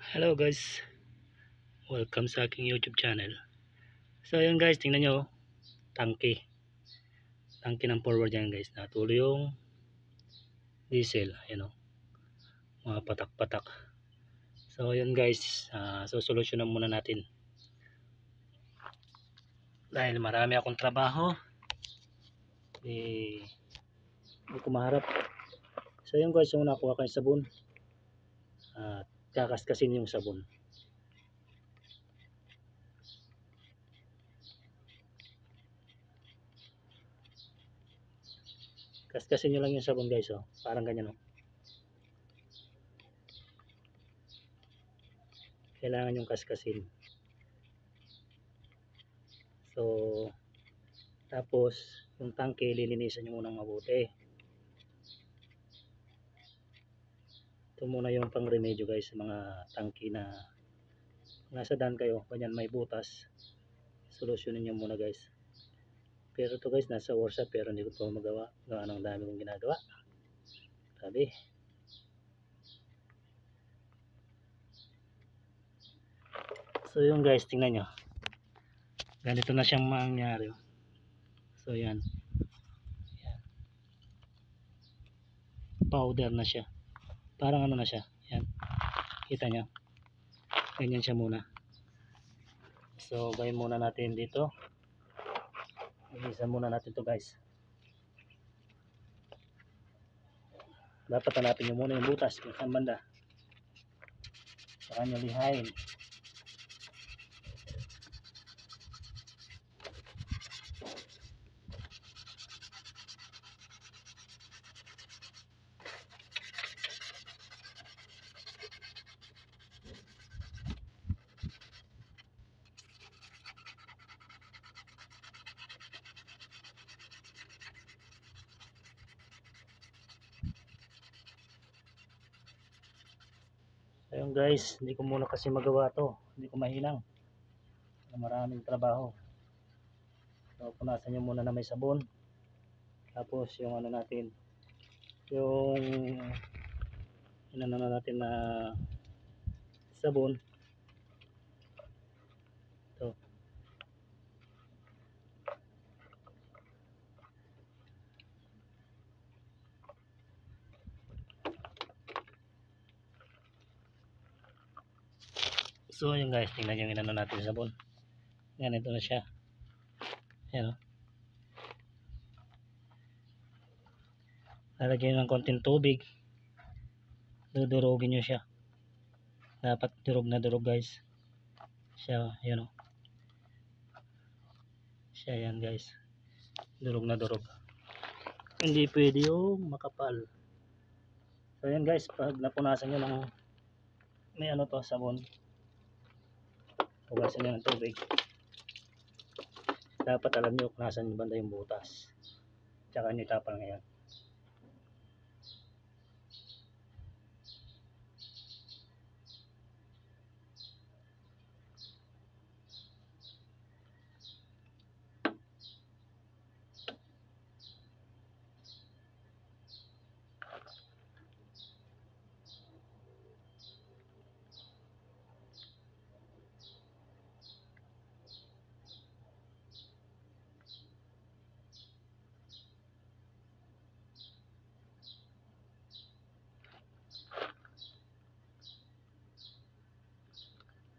Hello guys, welcome sa aking YouTube channel. So ayan guys, tingnan nyo, tangke ng forward yan guys, natuloy yung diesel, ayan o, mga patak-patak. So ayan guys, sosolusyonan muna natin dahil marami akong trabaho, hindi ko maharap. So ayan guys, yung nakuha ko yung sabon, at kakaskasin yung sabon. Kaskasin nyo lang yung sabon guys, oh, parang ganyan, oh. Kailangan yung kaskasin. So tapos yung tangke lilinisan nyo munang mabuti. Ito muna yung pang remedyo guys sa mga tangke na nasa daan kayo, ganyan may butas, solusyonin nyo muna guys. Pero ito guys, nasa workshop pero hindi ko pa magawa, gawa ng dami kong ginagawa, grabe. So yun guys, tingnan nyo, ganito na siyang mangyari. So yan, powder na siya, parang ano na siya, yan, kita nyo, ganyan siya muna. So gawin muna natin dito, ilisan muna natin to guys. Dapat hanapin nyo muna yung butas kung saan banda, saka nyo lihain. Ayun guys, hindi ko muna kasi magawa to, hindi ko mahinang, maraming trabaho. So punasan nyo muna na may sabon, tapos yung ano natin, yung inano na natin na sabon to. So ayun guys, tingnan yung inano natin sabon, ganito na siya, ayan o. Lalagyan ng konting tubig, dudurugin nyo siya, dapat durog na durog guys siya, ayan o, siya yan guys, durog na durog, hindi pwede yung makapal. So ayan guys, pag napunasan nyo ng may ano to, sabon, hugasan nyo ng tubig, dapat alam nyo kung nasan banda yung butas, tsaka nyo tapal ngayon.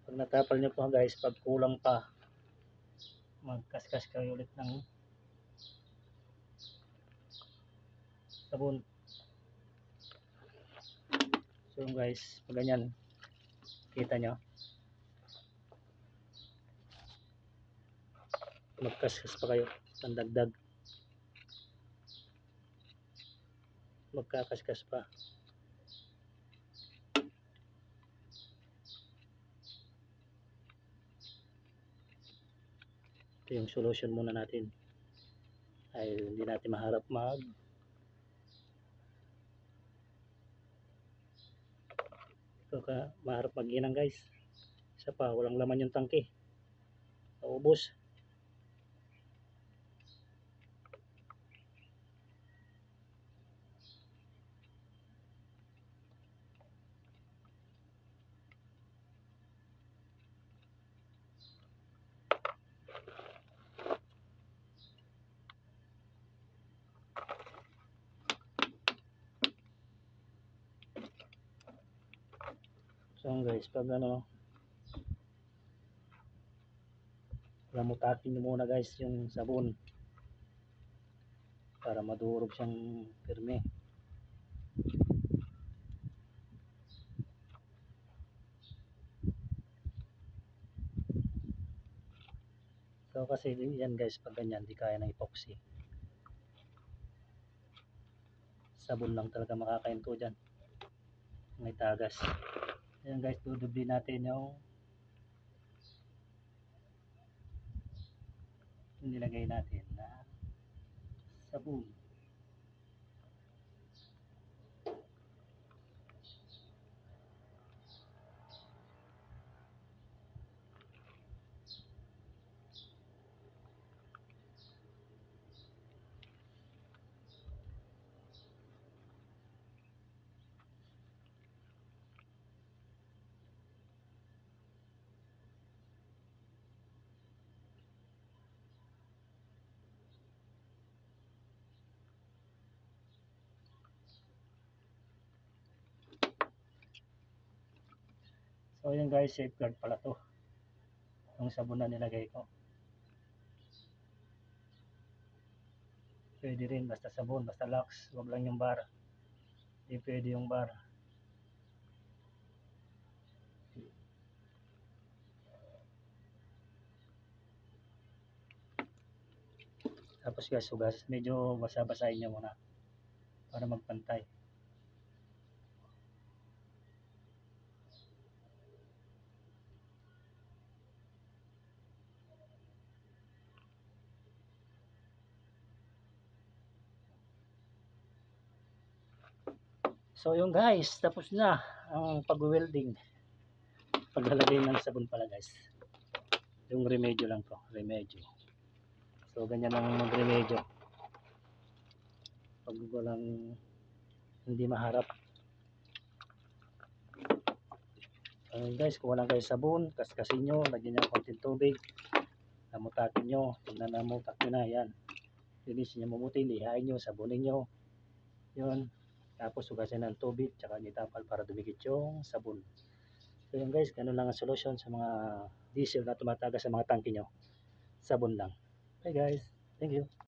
Pag natapal nyo po guys, pag kulang pa, magkaskas kayo ulit ng sabon. So guys, pag ganyan, kita nyo, magkaskas pa kayo, pandagdag, magkakaskas pa. Ito yung solution muna natin, ay hindi natin maharap maharap mag-inang guys. Isa pa, walang laman yung tangke, naubos. So guys, pag ano, lamutakin nyo muna guys yung sabon para madurog siyang firme. So kasi yan guys, pag ganyan di kaya ng epoxy, sabon lang talaga makakainto dyan, may tagas. Ayan guys, dudubli natin yung nilagay natin na sabon. So yun guys, safeguard pala to, yung sabon na nilagay ko. Pwede rin basta sabon, basta Lux, wag lang yung bar. Hindi pwede yung bar. Tapos guys, hugas, medyo basa-basahin nyo muna para magpantay. So yun guys, tapos na ang pag-welding. Paglalagay ng sabon pala guys. Yung remedyo lang to, remedyo. So ganyan lang mag-remedyo. Pag walang hindi maharap. Guys, kung walang kayo sabon, kaskasin nyo, lagyan nyo ng konting tubig. Namutakin nyo, pag namutak nyo na, yan. Linisin nyo mabuti, lihain nyo, sabunin nyo. Yun. Tapos hugasan ng tubig, tsaka nitapal para dumikit yung sabon. So yun guys, ganun lang ang solusyon sa mga diesel na tumatagas sa mga tangke nyo. Sabon lang. Okay guys, thank you.